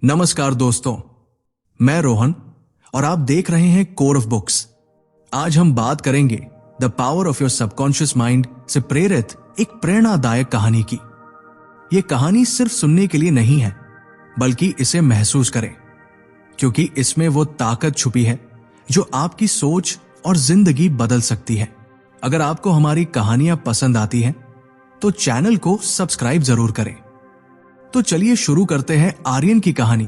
नमस्कार दोस्तों, मैं रोहन और आप देख रहे हैं कोर ऑफ बुक्स। आज हम बात करेंगे the power of your subconscious mind से प्रेरित एक प्रेरणादायक कहानी की। यह कहानी सिर्फ सुनने के लिए नहीं है, बल्कि इसे महसूस करें, क्योंकि इसमें वो ताकत छुपी है जो आपकी सोच और जिंदगी बदल सकती है। अगर आपको हमारी कहानियां पसंद आती हैं, तो चैनल को सब्सक्राइब जरूर करें। तो चलिए शुरू करते हैं आर्यन की कहानी,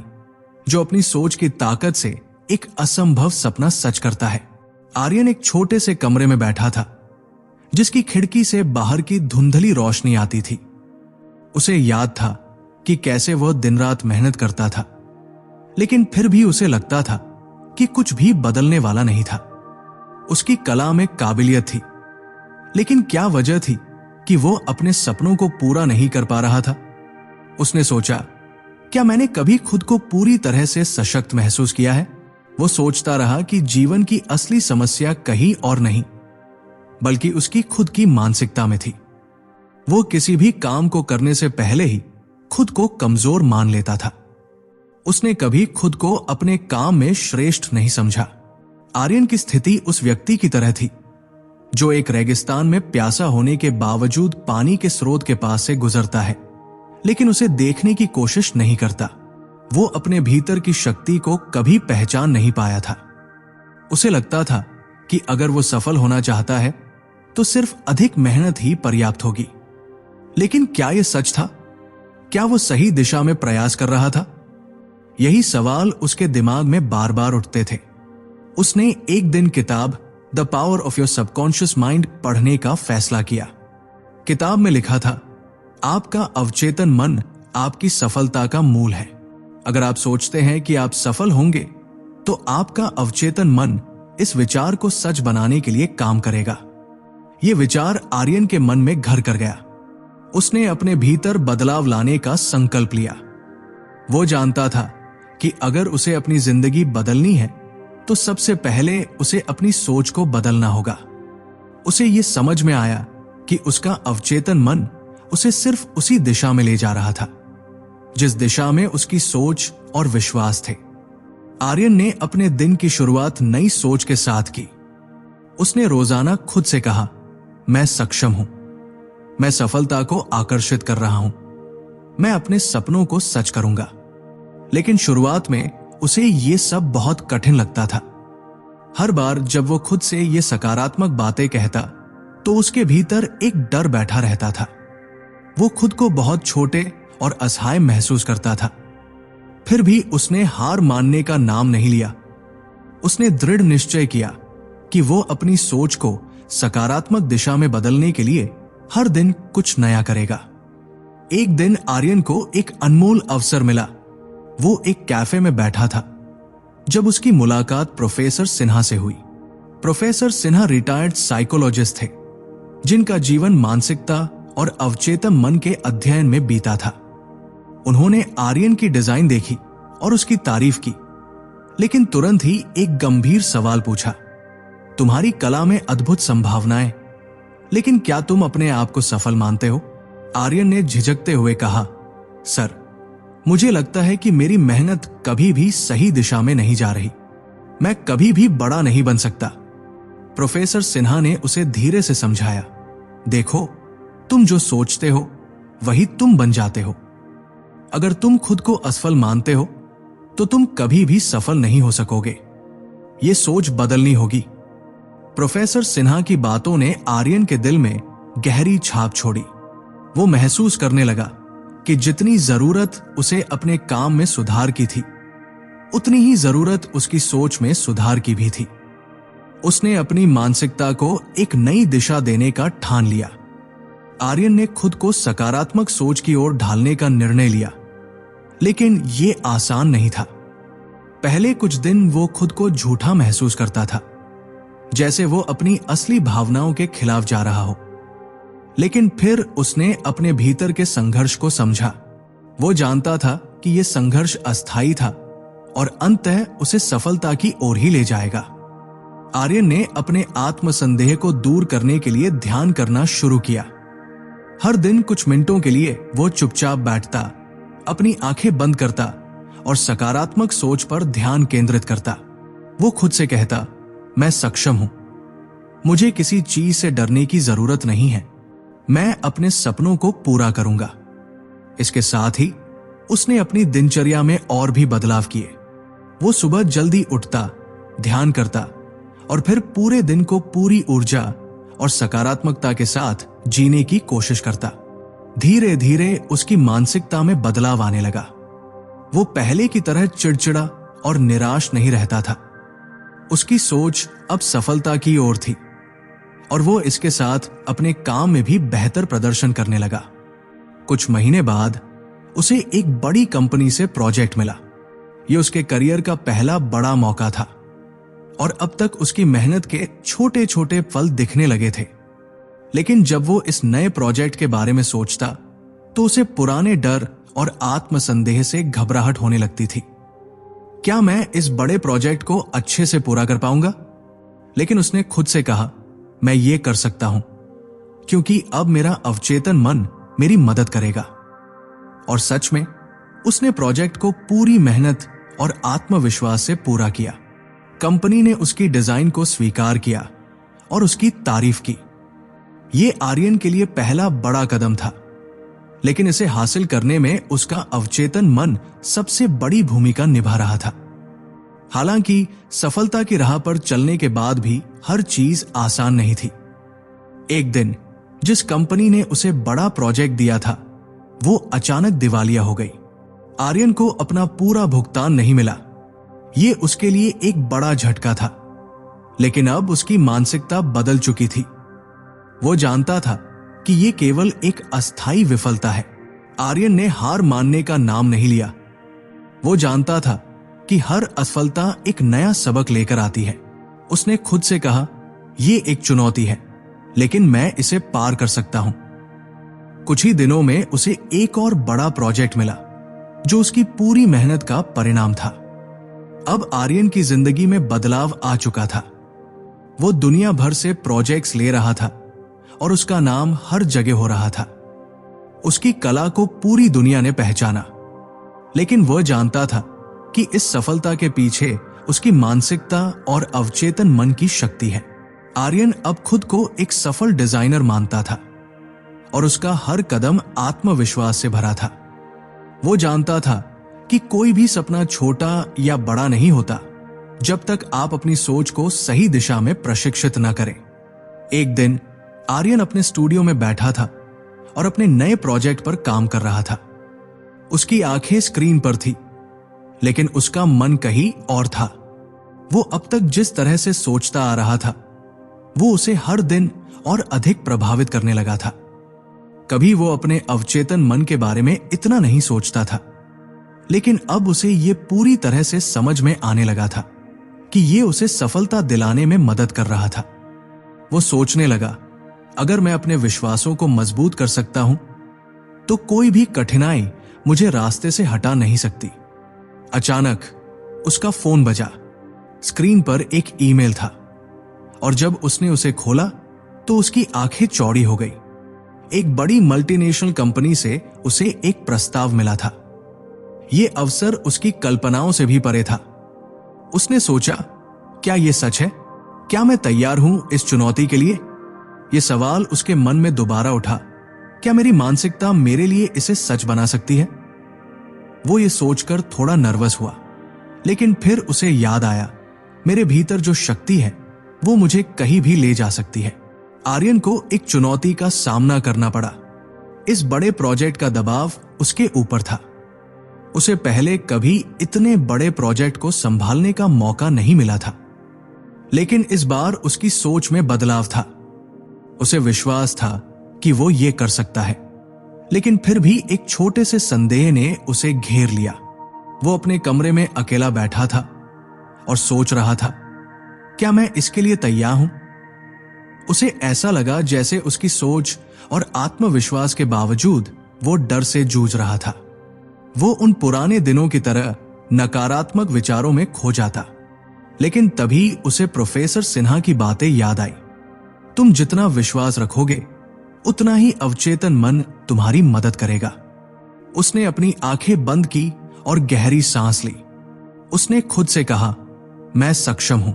जो अपनी सोच की ताकत से एक असंभव सपना सच करता है। आर्यन एक छोटे से कमरे में बैठा था, जिसकी खिड़की से बाहर की धुंधली रोशनी आती थी। उसे याद था कि कैसे वह दिन रात मेहनत करता था, लेकिन फिर भी उसे लगता था कि कुछ भी बदलने वाला नहीं था। उसकी कला में काबिलियत थी, लेकिन क्या वजह थी कि वो अपने सपनों को पूरा नहीं कर पा रहा था। उसने सोचा, क्या मैंने कभी खुद को पूरी तरह से सशक्त महसूस किया है? वो सोचता रहा कि जीवन की असली समस्या कहीं और नहीं, बल्कि उसकी खुद की मानसिकता में थी। वो किसी भी काम को करने से पहले ही खुद को कमजोर मान लेता था। उसने कभी खुद को अपने काम में श्रेष्ठ नहीं समझा। आर्यन की स्थिति उस व्यक्ति की तरह थी जो एक रेगिस्तान में प्यासा होने के बावजूद पानी के स्रोत के पास से गुजरता है, लेकिन उसे देखने की कोशिश नहीं करता। वो अपने भीतर की शक्ति को कभी पहचान नहीं पाया था। उसे लगता था कि अगर वो सफल होना चाहता है तो सिर्फ अधिक मेहनत ही पर्याप्त होगी। लेकिन क्या यह सच था? क्या वो सही दिशा में प्रयास कर रहा था? यही सवाल उसके दिमाग में बार बार उठते थे। उसने एक दिन किताब the power of your subconscious mind पढ़ने का फैसला किया। किताब में लिखा था, आपका अवचेतन मन आपकी सफलता का मूल है। अगर आप सोचते हैं कि आप सफल होंगे, तो आपका अवचेतन मन इस विचार को सच बनाने के लिए काम करेगा। यह विचार आर्यन के मन में घर कर गया। उसने अपने भीतर बदलाव लाने का संकल्प लिया। वो जानता था कि अगर उसे अपनी जिंदगी बदलनी है, तो सबसे पहले उसे अपनी सोच को बदलना होगा। उसे यह समझ में आया कि उसका अवचेतन मन उसे सिर्फ उसी दिशा में ले जा रहा था जिस दिशा में उसकी सोच और विश्वास थे। आर्यन ने अपने दिन की शुरुआत नई सोच के साथ की। उसने रोजाना खुद से कहा, मैं सक्षम हूं, मैं सफलता को आकर्षित कर रहा हूं, मैं अपने सपनों को सच करूंगा। लेकिन शुरुआत में उसे यह सब बहुत कठिन लगता था। हर बार जब वो खुद से ये सकारात्मक बातें कहता, तो उसके भीतर एक डर बैठा रहता था। वो खुद को बहुत छोटे और असहाय महसूस करता था। फिर भी उसने हार मानने का नाम नहीं लिया। उसने दृढ़ निश्चय किया कि वो अपनी सोच को सकारात्मक दिशा में बदलने के लिए हर दिन कुछ नया करेगा। एक दिन आर्यन को एक अनमोल अवसर मिला। वो एक कैफे में बैठा था जब उसकी मुलाकात प्रोफेसर सिन्हा से हुई। प्रोफेसर सिन्हा रिटायर्ड साइकोलॉजिस्ट थे, जिनका जीवन मानसिकता और अवचेतन मन के अध्ययन में बीता था। उन्होंने आर्यन की डिजाइन देखी और उसकी तारीफ की, लेकिन तुरंत ही एक गंभीर सवाल पूछा, तुम्हारी कला में अद्भुत संभावनाएं, लेकिन क्या तुम अपने आप को सफल मानते हो? आर्यन ने झिझकते हुए कहा, सर, मुझे लगता है कि मेरी मेहनत कभी भी सही दिशा में नहीं जा रही। मैं कभी भी बड़ा नहीं बन सकता। प्रोफेसर सिन्हा ने उसे धीरे से समझाया, देखो, तुम जो सोचते हो वही तुम बन जाते हो। अगर तुम खुद को असफल मानते हो, तो तुम कभी भी सफल नहीं हो सकोगे। ये सोच बदलनी होगी। प्रोफेसर सिन्हा की बातों ने आर्यन के दिल में गहरी छाप छोड़ी। वो महसूस करने लगा कि जितनी जरूरत उसे अपने काम में सुधार की थी, उतनी ही जरूरत उसकी सोच में सुधार की भी थी। उसने अपनी मानसिकता को एक नई दिशा देने का ठान लिया। आर्यन ने खुद को सकारात्मक सोच की ओर ढालने का निर्णय लिया, लेकिन यह आसान नहीं था। पहले कुछ दिन वो खुद को झूठा महसूस करता था, जैसे वो अपनी असली भावनाओं के खिलाफ जा रहा हो। लेकिन फिर उसने अपने भीतर के संघर्ष को समझा। वो जानता था कि यह संघर्ष अस्थायी था और अंततः उसे सफलता की ओर ही ले जाएगा। आर्यन ने अपने आत्मसंदेह को दूर करने के लिए ध्यान करना शुरू किया। हर दिन कुछ मिनटों के लिए वो चुपचाप बैठता, अपनी आंखें बंद करता और सकारात्मक सोच पर ध्यान केंद्रित करता। वो खुद से कहता, मैं सक्षम हूं, मुझे किसी चीज से डरने की जरूरत नहीं है, मैं अपने सपनों को पूरा करूंगा। इसके साथ ही उसने अपनी दिनचर्या में और भी बदलाव किए। वो सुबह जल्दी उठता, ध्यान करता और फिर पूरे दिन को पूरी ऊर्जा और सकारात्मकता के साथ जीने की कोशिश करता। धीरे धीरे उसकी मानसिकता में बदलाव आने लगा। वो पहले की तरह चिड़चिड़ा और निराश नहीं रहता था। उसकी सोच अब सफलता की ओर थी और वो इसके साथ अपने काम में भी बेहतर प्रदर्शन करने लगा। कुछ महीने बाद उसे एक बड़ी कंपनी से प्रोजेक्ट मिला। ये उसके करियर का पहला बड़ा मौका था और अब तक उसकी मेहनत के छोटे छोटे फल दिखने लगे थे। लेकिन जब वो इस नए प्रोजेक्ट के बारे में सोचता तो उसे पुराने डर और आत्मसंदेह से घबराहट होने लगती थी। क्या मैं इस बड़े प्रोजेक्ट को अच्छे से पूरा कर पाऊंगा? लेकिन उसने खुद से कहा, मैं ये कर सकता हूं, क्योंकि अब मेरा अवचेतन मन मेरी मदद करेगा। और सच में उसने प्रोजेक्ट को पूरी मेहनत और आत्मविश्वास से पूरा किया। कंपनी ने उसकी डिजाइन को स्वीकार किया और उसकी तारीफ की। यह आर्यन के लिए पहला बड़ा कदम था, लेकिन इसे हासिल करने में उसका अवचेतन मन सबसे बड़ी भूमिका निभा रहा था। हालांकि सफलता की राह पर चलने के बाद भी हर चीज आसान नहीं थी। एक दिन जिस कंपनी ने उसे बड़ा प्रोजेक्ट दिया था, वो अचानक दिवालिया हो गई। आर्यन को अपना पूरा भुगतान नहीं मिला। ये उसके लिए एक बड़ा झटका था, लेकिन अब उसकी मानसिकता बदल चुकी थी। वो जानता था कि ये केवल एक अस्थायी विफलता है। आर्यन ने हार मानने का नाम नहीं लिया। वो जानता था कि हर असफलता एक नया सबक लेकर आती है। उसने खुद से कहा, ये एक चुनौती है, लेकिन मैं इसे पार कर सकता हूं। कुछ ही दिनों में उसे एक और बड़ा प्रोजेक्ट मिला, जो उसकी पूरी मेहनत का परिणाम था। अब आर्यन की जिंदगी में बदलाव आ चुका था। वो दुनिया भर से प्रोजेक्ट्स ले रहा था और उसका नाम हर जगह हो रहा था। उसकी कला को पूरी दुनिया ने पहचाना। लेकिन वह जानता था कि इस सफलता के पीछे उसकी मानसिकता और अवचेतन मन की शक्ति है। आर्यन अब खुद को एक सफल डिजाइनर मानता था और उसका हर कदम आत्मविश्वास से भरा था। वो जानता था कि कोई भी सपना छोटा या बड़ा नहीं होता जब तक आप अपनी सोच को सही दिशा में प्रशिक्षित न करें। एक दिन आर्यन अपने स्टूडियो में बैठा था और अपने नए प्रोजेक्ट पर काम कर रहा था। उसकी आंखें स्क्रीन पर थी, लेकिन उसका मन कहीं और था। वो अब तक जिस तरह से सोचता आ रहा था, वो उसे हर दिन और अधिक प्रभावित करने लगा था। कभी वो अपने अवचेतन मन के बारे में इतना नहीं सोचता था, लेकिन अब उसे ये पूरी तरह से समझ में आने लगा था कि ये उसे सफलता दिलाने में मदद कर रहा था। वो सोचने लगा, अगर मैं अपने विश्वासों को मजबूत कर सकता हूं, तो कोई भी कठिनाई मुझे रास्ते से हटा नहीं सकती। अचानक उसका फोन बजा। स्क्रीन पर एक ईमेल था और जब उसने उसे खोला तो उसकी आंखें चौड़ी हो गई। एक बड़ी मल्टीनेशनल कंपनी से उसे एक प्रस्ताव मिला था। यह अवसर उसकी कल्पनाओं से भी परे था। उसने सोचा, क्या यह सच है? क्या मैं तैयार हूं इस चुनौती के लिए? यह सवाल उसके मन में दोबारा उठा, क्या मेरी मानसिकता मेरे लिए इसे सच बना सकती है? वो ये सोचकर थोड़ा नर्वस हुआ, लेकिन फिर उसे याद आया, मेरे भीतर जो शक्ति है वो मुझे कहीं भी ले जा सकती है। आर्यन को एक चुनौती का सामना करना पड़ा। इस बड़े प्रोजेक्ट का दबाव उसके ऊपर था। उसे पहले कभी इतने बड़े प्रोजेक्ट को संभालने का मौका नहीं मिला था, लेकिन इस बार उसकी सोच में बदलाव था। उसे विश्वास था कि वो ये कर सकता है, लेकिन फिर भी एक छोटे से संदेह ने उसे घेर लिया। वो अपने कमरे में अकेला बैठा था और सोच रहा था, क्या मैं इसके लिए तैयार हूं? उसे ऐसा लगा जैसे उसकी सोच और आत्मविश्वास के बावजूद वो डर से जूझ रहा था। वो उन पुराने दिनों की तरह नकारात्मक विचारों में खो जाता। लेकिन तभी उसे प्रोफेसर सिन्हा की बातें याद आई। तुम जितना विश्वास रखोगे, उतना ही अवचेतन मन तुम्हारी मदद करेगा। उसने अपनी आंखें बंद की और गहरी सांस ली। उसने खुद से कहा, मैं सक्षम हूं,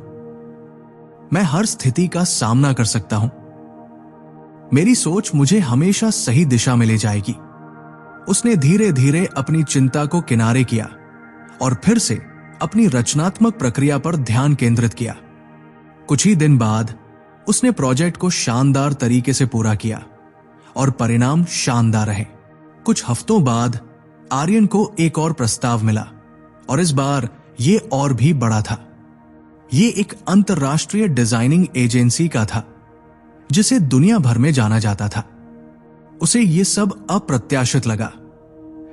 मैं हर स्थिति का सामना कर सकता हूं, मेरी सोच मुझे हमेशा सही दिशा में ले जाएगी। उसने धीरे धीरे अपनी चिंता को किनारे किया और फिर से अपनी रचनात्मक प्रक्रिया पर ध्यान केंद्रित किया। कुछ ही दिन बाद उसने प्रोजेक्ट को शानदार तरीके से पूरा किया और परिणाम शानदार रहे। कुछ हफ्तों बाद आर्यन को एक और प्रस्ताव मिला और इस बार यह और भी बड़ा था। यह एक अंतर्राष्ट्रीय डिजाइनिंग एजेंसी का था जिसे दुनिया भर में जाना जाता था। उसे यह सब अप्रत्याशित लगा,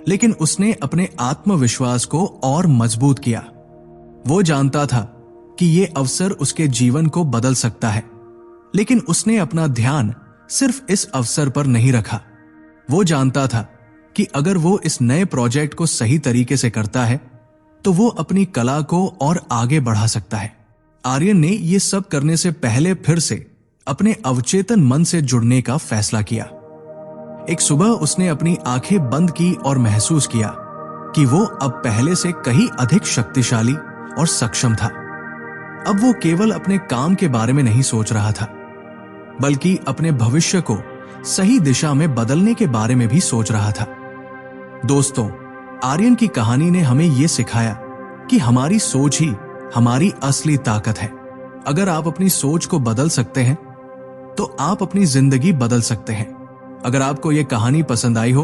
लेकिन उसने अपने आत्मविश्वास को और मजबूत किया। वो जानता था कि यह अवसर उसके जीवन को बदल सकता है, लेकिन उसने अपना ध्यान सिर्फ इस अवसर पर नहीं रखा। वो जानता था कि अगर वो इस नए प्रोजेक्ट को सही तरीके से करता है तो वो अपनी कला को और आगे बढ़ा सकता है। आर्यन ने यह सब करने से पहले फिर से अपने अवचेतन मन से जुड़ने का फैसला किया। एक सुबह उसने अपनी आंखें बंद की और महसूस किया कि वो अब पहले से कहीं अधिक शक्तिशाली और सक्षम था। अब वो केवल अपने काम के बारे में नहीं सोच रहा था, बल्कि अपने भविष्य को सही दिशा में बदलने के बारे में भी सोच रहा था। दोस्तों, आर्यन की कहानी ने हमें यह सिखाया कि हमारी सोच ही हमारी असली ताकत है। अगर आप अपनी सोच को बदल सकते हैं तो आप अपनी जिंदगी बदल सकते हैं। अगर आपको यह कहानी पसंद आई हो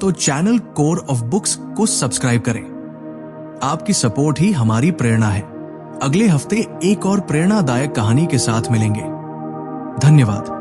तो चैनल कोर ऑफ बुक्स को सब्सक्राइब करें। आपकी सपोर्ट ही हमारी प्रेरणा है। अगले हफ्ते एक और प्रेरणादायक कहानी के साथ मिलेंगे। धन्यवाद।